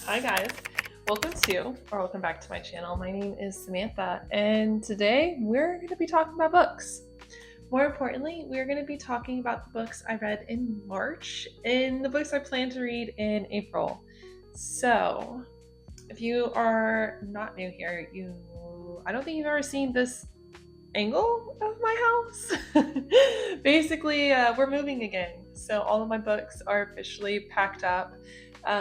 Hi guys, welcome back to my channel. My name is Samantha, and today we're going to be talking about books. More importantly, we're going to be talking about the books I read in March and the books I plan to read in April. So, if you are not new here, I don't think you've ever seen this angle of my house. Basically, we're moving again, so all of my books are officially packed up.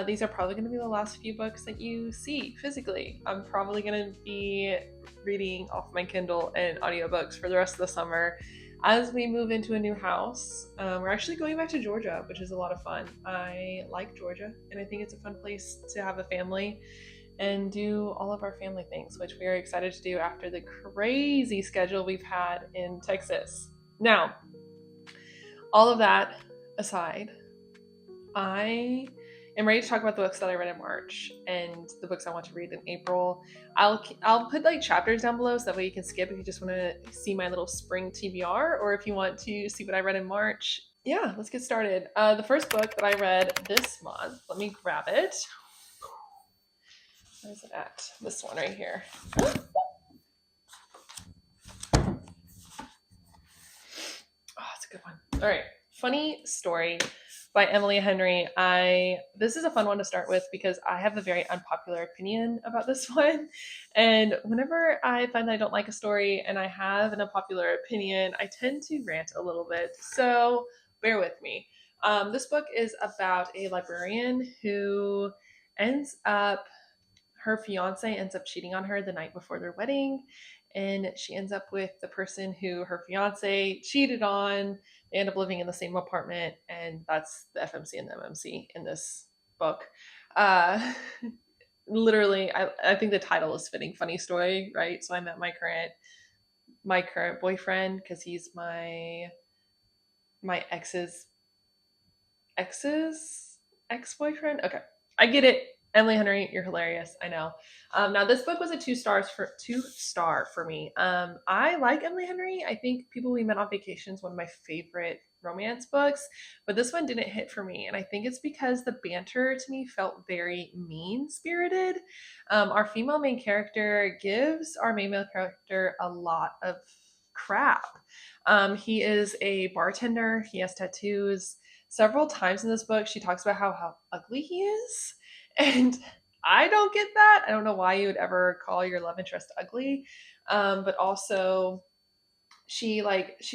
These are probably going to be the last few books that you see physically. I'm probably going to be reading off my Kindle and audiobooks for the rest of the summer as we move into a new house. We're actually going back to Georgia, which is a lot of fun. I like Georgia, and I think it's a fun place to have a family and do all of our family things, which we are excited to do after the crazy schedule we've had in Texas. Now, all of that aside, I am ready to talk about the books that I read in March and the books I want to read in April. I'll put like chapters down below so that way you can skip if you just want to see my little spring TBR, or if you want to see what I read in March. Yeah, let's get started. The first book that I read this month, let me grab it. Where's it at? This one right here. Oh, it's a good one. All right. Funny story by Emily Henry. This is a fun one to start with because I have a very unpopular opinion about this one. And whenever I find that I don't like a story and I have an unpopular opinion, I tend to rant a little bit. So bear with me. This book is about a librarian who her fiance ends up cheating on her the night before their wedding, and she ends up with the person who her fiance cheated on. They end up living in the same apartment, and that's the FMC and the MMC in this book. Uh, Literally, I think the title is fitting. Funny story, right? So I met my current boyfriend because he's my ex's ex-boyfriend. Okay, I get it. Emily Henry, you're hilarious. I know. Now this book was a two star for me. I like Emily Henry. I think People We Met on Vacation is one of my favorite romance books, but this one didn't hit for me, and I think it's because the banter to me felt very mean spirited. Our female main character gives our main male character a lot of crap. He is a bartender. He has tattoos. Several times in this book, she talks about how ugly he is. And I don't get that. I don't know why you would ever call your love interest ugly. But also, she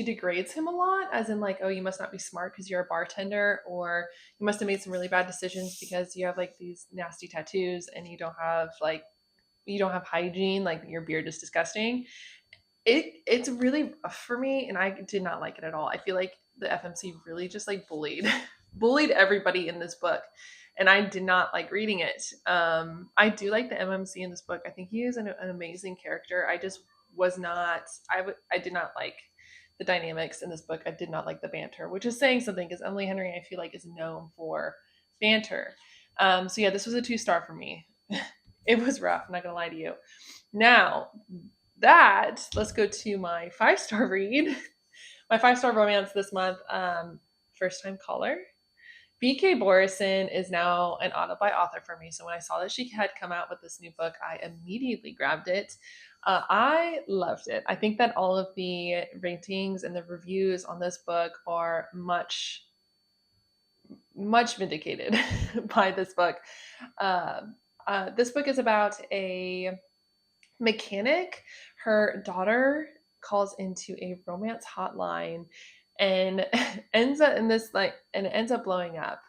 degrades him a lot, as in like, oh, you must not be smart because you're a bartender, or you must have made some really bad decisions because you have like these nasty tattoos and you don't have hygiene, like your beard is disgusting. It's really rough for me, and I did not like it at all. I feel like the FMC really just like bullied everybody in this book, and I did not like reading it. I do like the MMC in this book. I think he is an amazing character. I just was not. I did not like the dynamics in this book. I did not like the banter, which is saying something because Emily Henry, I feel like, is known for banter. So yeah, this was a 2 star for me. It was rough. I'm not gonna lie to you. Now, let's go to my 5 star read. My 5 star romance this month, First Time Caller. BK Borison is now an auto-buy author for me. So when I saw that she had come out with this new book, I immediately grabbed it. I loved it. I think that all of the ratings and the reviews on this book are much vindicated by this book. This book is about a mechanic. Her daughter calls into a romance hotline and ends up blowing up.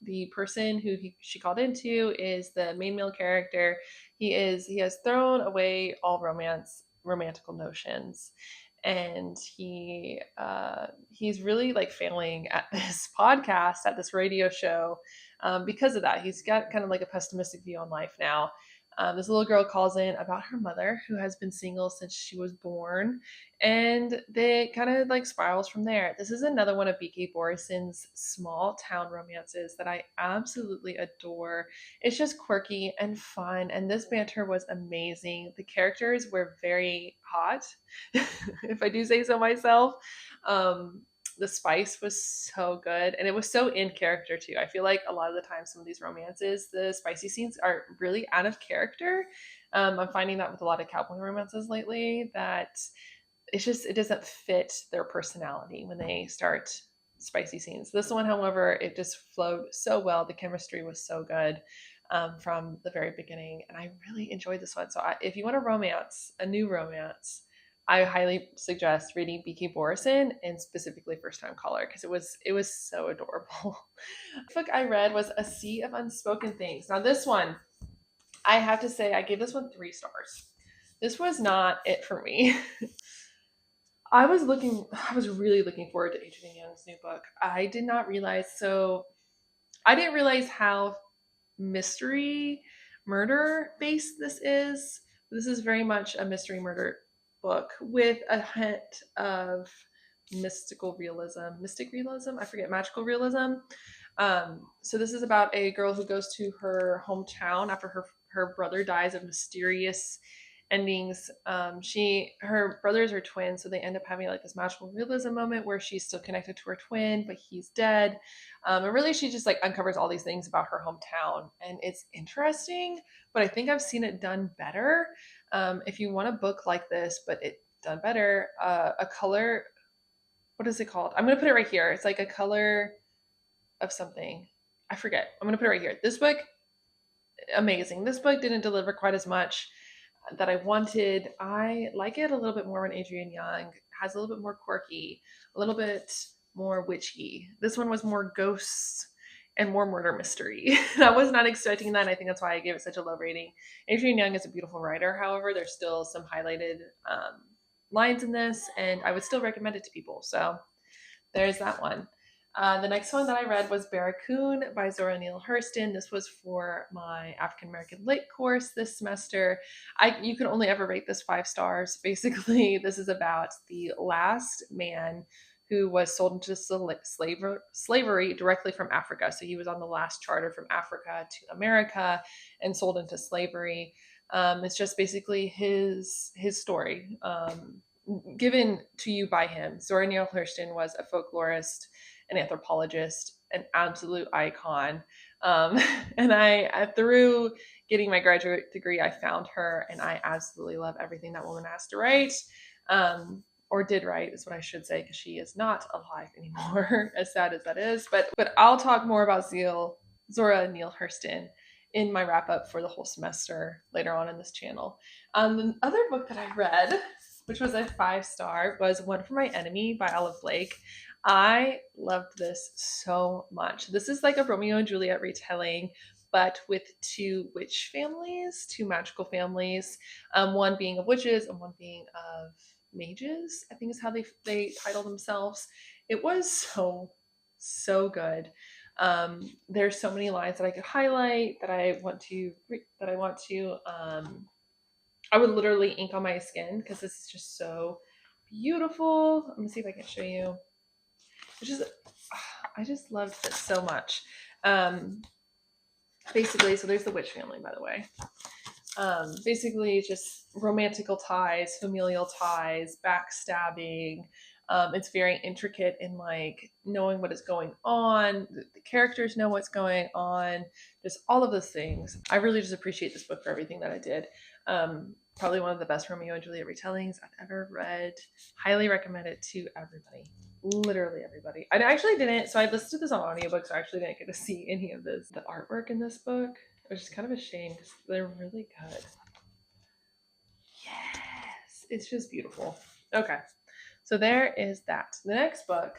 The person who she called into is the main male character. He has thrown away all romantical notions, and he's really like failing at this podcast, at this radio show, because of that. He's got kind of like a pessimistic view on life now. This little girl calls in about her mother, who has been single since she was born, and they kind of like spirals from there. This is another one of B.K. Borison's small town romances that I absolutely adore. It's just quirky and fun, and this banter was amazing. The characters were very hot, if I do say so myself. The spice was so good, and it was so in character too. I feel like a lot of the time, some of these romances, the spicy scenes are really out of character. I'm finding that with a lot of cowboy romances lately, that it doesn't fit their personality when they start spicy scenes. This one, however, it just flowed so well. The chemistry was so good from the very beginning, and I really enjoyed this one. So if you want a romance, a new romance, I highly suggest reading BK Borison, and specifically First Time Caller, because it was so adorable. The book I read was A Sea of Unspoken Things. Now this one, I have to say, I gave this one 3 stars. This was not it for me. I was really looking forward to Adrian Young's new book. I didn't realize how mystery murder based this is. This is very much a mystery murder book with a hint of mystic realism, I forget, magical realism. So this is about a girl who goes to her hometown after her brother dies of mysterious endings. Her brothers are twins, so they end up having like this magical realism moment where she's still connected to her twin, but he's dead. And really, she just like uncovers all these things about her hometown, and it's interesting. But I think I've seen it done better. If you want a book like this, but it done better, a color. What is it called? I'm gonna put it right here. It's like a color of something. I forget. I'm gonna put it right here. This book, amazing. This book didn't deliver quite as much that I wanted. I like it a little bit more when Adrian Young has a little bit more quirky, a little bit more witchy. This one was more ghosts and more murder mystery. I was not expecting that, and I think that's why I gave it such a low rating. Adrian Young is a beautiful writer, however, there's still some highlighted lines in this, and I would still recommend it to people. So there's that one. The next one that I read was Barracoon by Zora Neale Hurston. This was for my African American Lit course this semester. You can only ever rate this 5 stars. Basically, this is about the last man who was sold into slavery directly from Africa. So he was on the last charter from Africa to America and sold into slavery. It's just basically his story. Given to you by him. Zora Neale Hurston was a folklorist, an anthropologist, an absolute icon. And through getting my graduate degree, I found her, and I absolutely love everything that woman has to write, or did write, is what I should say, because she is not alive anymore, as sad as that is. But I'll talk more about Zora Neale Hurston in my wrap up for the whole semester later on in this channel. The other book that I read, which was a 5-star, was One for My Enemy by Olive Blake. I loved this so much. This is like a Romeo and Juliet retelling, but with 2 witch families, 2 magical families, one being of witches and one being of mages, I think is how they title themselves. It was so good. There's so many lines that I could highlight that I would literally ink on my skin because this is just so beautiful. Let me see if I can show you. I just loved this so much. Basically, so there's the witch family, by the way. Basically, just romantical ties, familial ties, backstabbing. It's very intricate in like knowing what is going on. The characters know what's going on. Just all of those things. I really just appreciate this book for everything that I did. Probably one of the best Romeo and Juliet retellings I've ever read. Highly recommend it to everybody. Literally everybody. I actually didn't, so I listened to this on audiobook, so I actually didn't get to see any of this. The artwork in this book, which is kind of a shame because they're really good. Yes, it's just beautiful. Okay, so there is that. The next book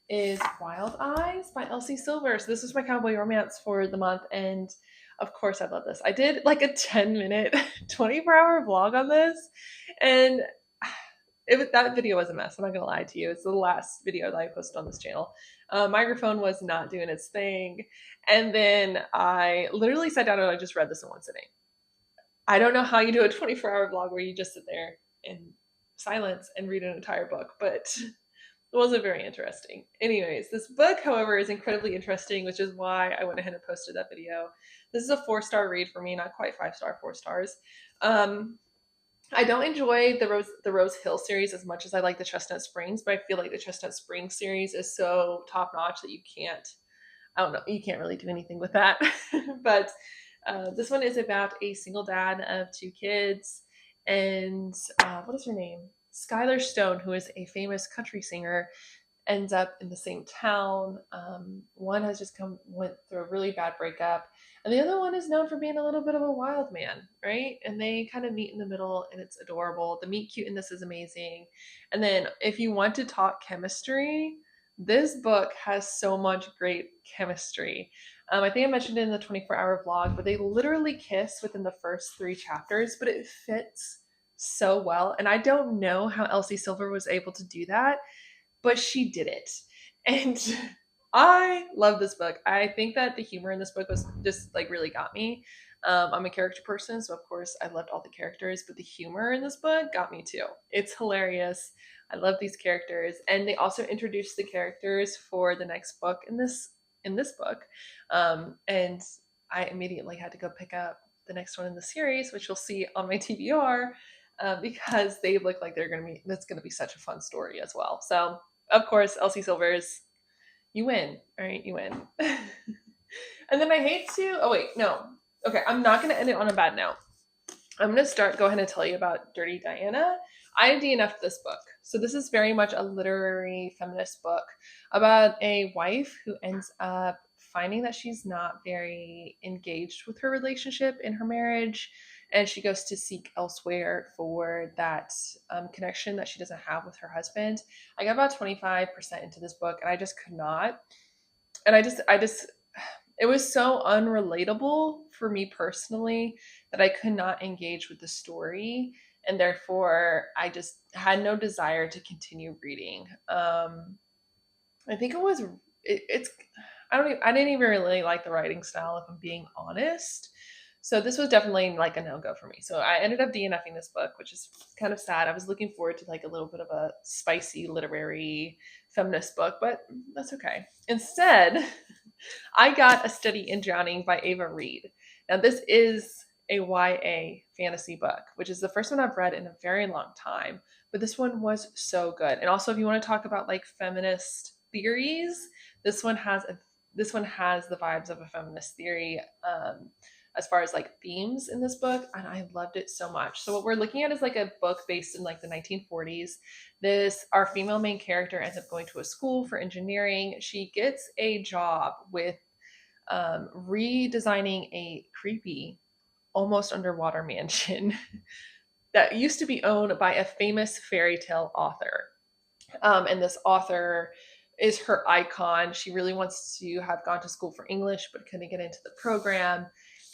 is Wild Eyes by Elsie Silver. So this was my cowboy romance for the month, and of course I love this. I did like a 10-minute, 24-hour vlog on this, and that video was a mess. I'm not gonna lie to you. It's the last video that I posted on this channel. Microphone was not doing its thing, and then I literally sat down and I just read this in one sitting. I don't know how you do a 24-hour vlog where you just sit there in silence and read an entire book, but it wasn't very interesting. Anyways, this book, however, is incredibly interesting, which is why I went ahead and posted that video. This is a 4-star read for me, not quite 5-star, 4 stars. I don't enjoy the Rose Hill series as much as I like the Chestnut Springs, but I feel like the Chestnut Springs series is so top notch that you can't, I don't know, you can't really do anything with that. But this one is about a single dad of two kids, and what is her name? Skylar Stone, who is a famous country singer, ends up in the same town. One has just went through a really bad breakup, and the other one is known for being a little bit of a wild man, right? And they kind of meet in the middle, and it's adorable. The meet cute in this is amazing. And then if you want to talk chemistry, this book has so much great chemistry. I think I mentioned it in the 24-hour vlog, but they literally kiss within the first 3 chapters, but it fits so well. And I don't know how Elsie Silver was able to do that, but she did it. And I love this book. I think that the humor in this book was just like really got me. I'm a character person, so of course I loved all the characters, but the humor in this book got me too. It's hilarious. I love these characters, and they also introduced the characters for the next book in this book, and I immediately had to go pick up the next one in the series, which you'll see on my TBR, because they look like that's gonna be such a fun story as well. So of course, Elsie Silvers, you win. All right, you win. And then I hate to. Oh wait, no. Okay, I'm not gonna end it on a bad note. I'm gonna go ahead and tell you about Dirty Diana. I DNF'd this book. So this is very much a literary feminist book about a wife who ends up finding that she's not very engaged with her relationship in her marriage, and she goes to seek elsewhere for that connection that she doesn't have with her husband. I got about 25% into this book, and I just could not. And I just it was so unrelatable for me personally that I could not engage with the story, and therefore I just had no desire to continue reading. I think it was it's I didn't even really like the writing style, if I'm being honest. So this was definitely like a no go for me. So I ended up DNFing this book, which is kind of sad. I was looking forward to like a little bit of a spicy literary feminist book, but that's okay. Instead, I got A Study in Drowning by Ava Reed. Now, this is a YA fantasy book, which is the first one I've read in a very long time. But this one was so good. And also, if you want to talk about like feminist theories, this one has the vibes of a feminist theory, as far as like themes in this book, and I loved it so much. So what we're looking at is like a book based in like the 1940s. Our female main character ends up going to a school for engineering. She gets a job with redesigning a creepy, almost underwater mansion that used to be owned by a famous fairy tale author. And this author is her icon. She really wants to have gone to school for English, but couldn't get into the program.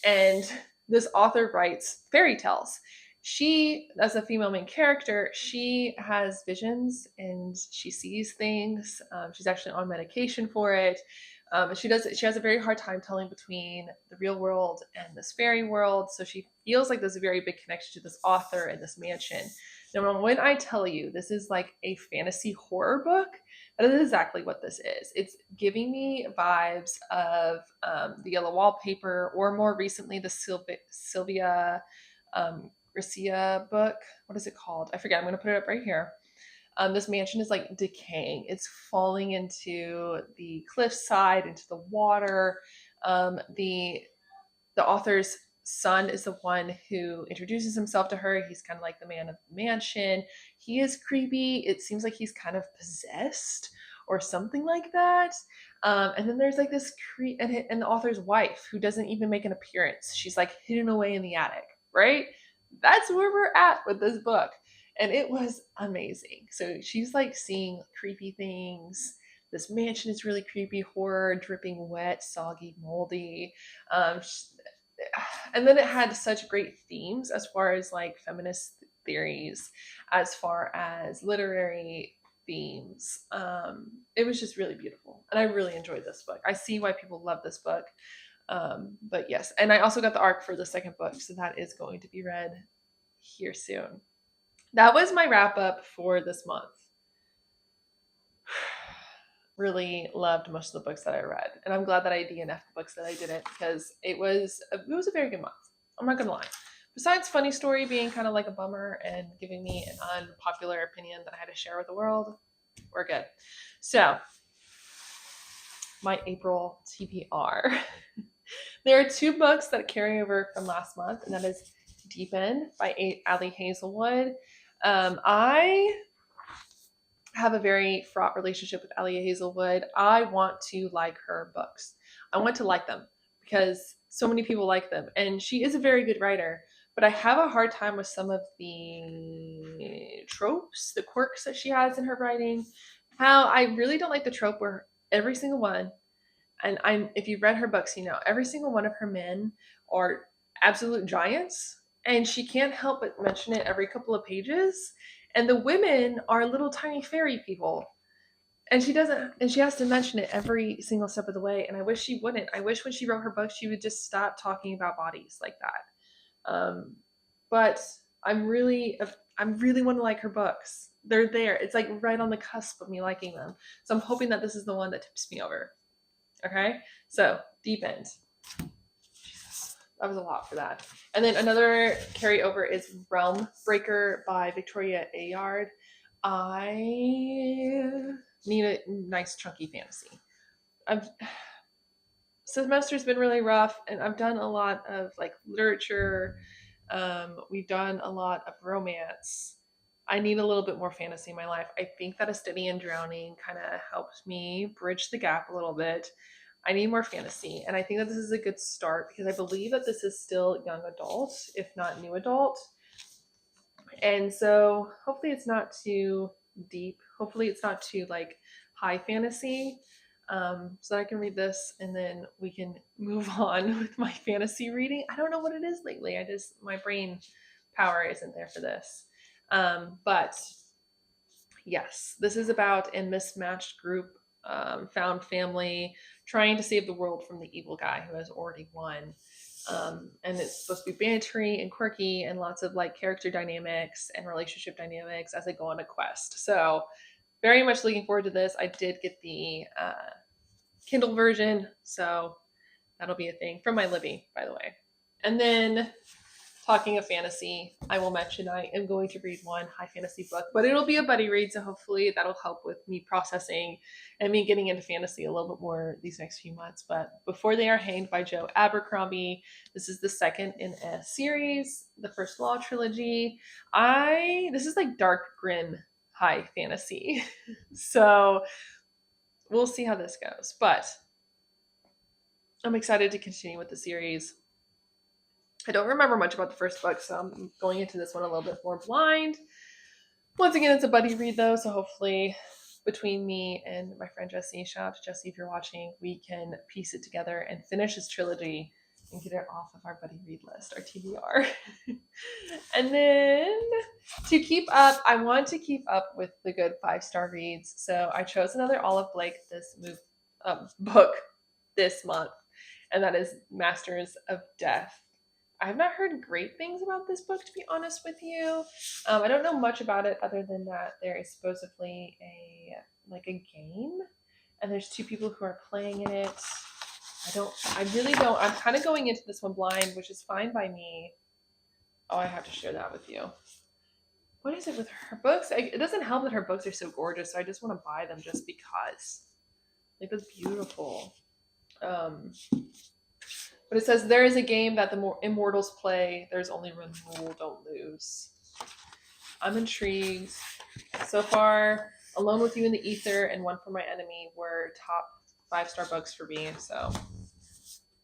And this author writes fairy tales. She, as a female main character, she has visions and she sees things. She's actually on medication for it. She has a very hard time telling between the real world and this fairy world. So she feels like there's a very big connection to this author and this mansion. Now, when I tell you this is like a fantasy horror book, that is exactly what this is. It's giving me vibes of the Yellow Wallpaper, or more recently, the Sylvia Garcia book. What is it called? I forget. I'm going to put it up right here. This mansion is like decaying. It's falling into the cliffside, into the water. The author's son is the one who introduces himself to her. He's kind of like the man of the mansion. He is creepy. It seems like he's kind of possessed or something like that. And then there's like this and the author's wife, who doesn't even make an appearance. She's like hidden away in the attic, right? That's where we're at with this book. And it was amazing. So she's like seeing creepy things. This mansion is really creepy, horror, dripping wet, soggy, moldy. Um, and then it had such great themes as far as like feminist theories, as far as literary themes. It was just really beautiful, and I really enjoyed this book. I see why people love this book. But yes, and I also got the arc for the second book, so that is going to be read here soon. That was my wrap up for this month. Really loved most of the books that I read, and I'm glad that I DNF'd the books that I didn't, because it was a very good month. I'm not gonna lie, besides funny story being kind of like a bummer and giving me an unpopular opinion that I had to share with the world, we're good. So, my April TBR. There are two books that carry over from last month, and that is Deep End by Ali Hazelwood. I have a very fraught relationship with Ali Hazelwood. I want to like her books. I want to like them because so many people like them, and she is a very good writer. But I have a hard time with some of the tropes, the quirks that she has in her writing. How I really don't like the trope where every single one, and I'm if you've read her books, you know every single one of her men are absolute giants, and she can't help but mention it every couple of pages. And the women are little tiny fairy people, and she doesn't, and she has to mention it every single step of the way. And I wish she wouldn't. I wish when she wrote her book, she would just stop talking about bodies like that. But I'm really, I really want to like her books. They're there. It's like right on the cusp of me liking them. So I'm hoping that this is the one that tips me over. Okay, so Deep End. Jesus, that was a lot for that. And then another carryover is Realm Breaker by Victoria Ayard. I need a nice chunky fantasy. I've semester's been really rough, and I've done a lot of like literature. We've done a lot of romance. I need a little bit more fantasy in my life. I think that A Study in Drowning kind of helped me bridge the gap a little bit. I need more fantasy, and I think that this is a good start because I believe that this is still young adult, if not new adult. And so hopefully it's not too deep. Hopefully it's not too like high fantasy. So that I can read this and then we can move on with my fantasy reading. I don't know what it is lately. My brain power isn't there for this. But yes, this is about a mismatched group, found family trying to save the world from the evil guy who has already won. And it's supposed to be bantery and quirky and lots of like character dynamics and relationship dynamics as they go on a quest. So very much looking forward to this. I did get the Kindle version, so that'll be a thing from my Libby, by the way. And then talking of fantasy, I will mention I am going to read one high fantasy book, but it'll be a buddy read, so hopefully that'll help with me processing and me getting into fantasy a little bit more these next few months. But Before They Are Hanged by Joe Abercrombie, this is the second in a series, the First Law trilogy. This is like dark, grim, high fantasy. So we'll see how this goes. But I'm excited to continue with the series. I don't remember much about the first book, so I'm going into this one a little bit more blind. Once again, it's a buddy read though, so hopefully between me and my friend Jesse, shout out to Jesse if you're watching, we can piece it together and finish this trilogy and get it off of our buddy read list, our TBR. And then to keep up, I want to keep up with the good 5-star reads, so I chose another Olive Blake book this month, and that is Masters of Death. I have not heard great things about this book, to be honest with you. I don't know much about it other than that there is supposedly a game, and there's 2 people who are playing in it. I really don't. I'm kind of going into this one blind, which is fine by me. Oh, I have to share that with you. What is it with her books? It doesn't help that her books are so gorgeous, so I just want to buy them just because. Like, that's beautiful. But it says, there is a game that the immortals play. There's only one rule, don't lose. I'm intrigued. So far, Alone with You in the Ether and One for My Enemy were top 5-star books for me. So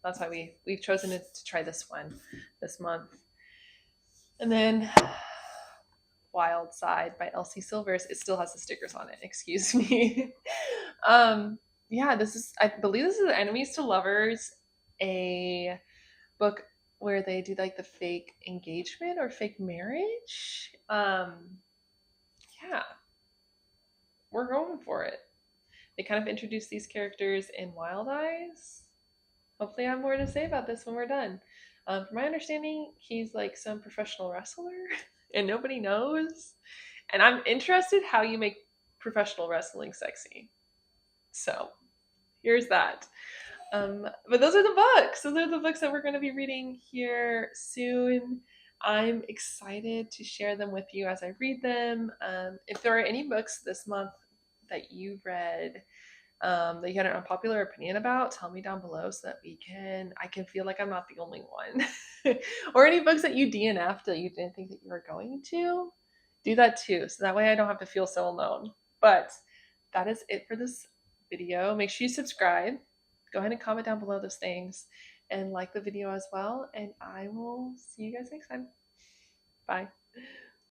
that's why we've chosen to try this one this month. And then Wild Side by Elsie Silvers. It still has the stickers on it. Excuse me. Yeah, I believe this is Enemies to Lovers, a book where they do like the fake engagement or fake marriage. Yeah, we're going for it. They kind of introduce these characters in Wild Eyes. Hopefully I have more to say about this when we're done. From my understanding, he's like some professional wrestler and nobody knows. And I'm interested how you make professional wrestling sexy. So here's that. But those are the books. Those are the books that we're going to be reading here soon. I'm excited to share them with you as I read them. If there are any books this month that you read that you had an unpopular opinion about, tell me down below so that I can feel like I'm not the only one. Or any books that you DNF'd that you didn't think that you were going to, do that too. So that way I don't have to feel so alone. But that is it for this video. Make sure you subscribe. Go ahead and comment down below those things and like the video as well. And I will see you guys next time. Bye.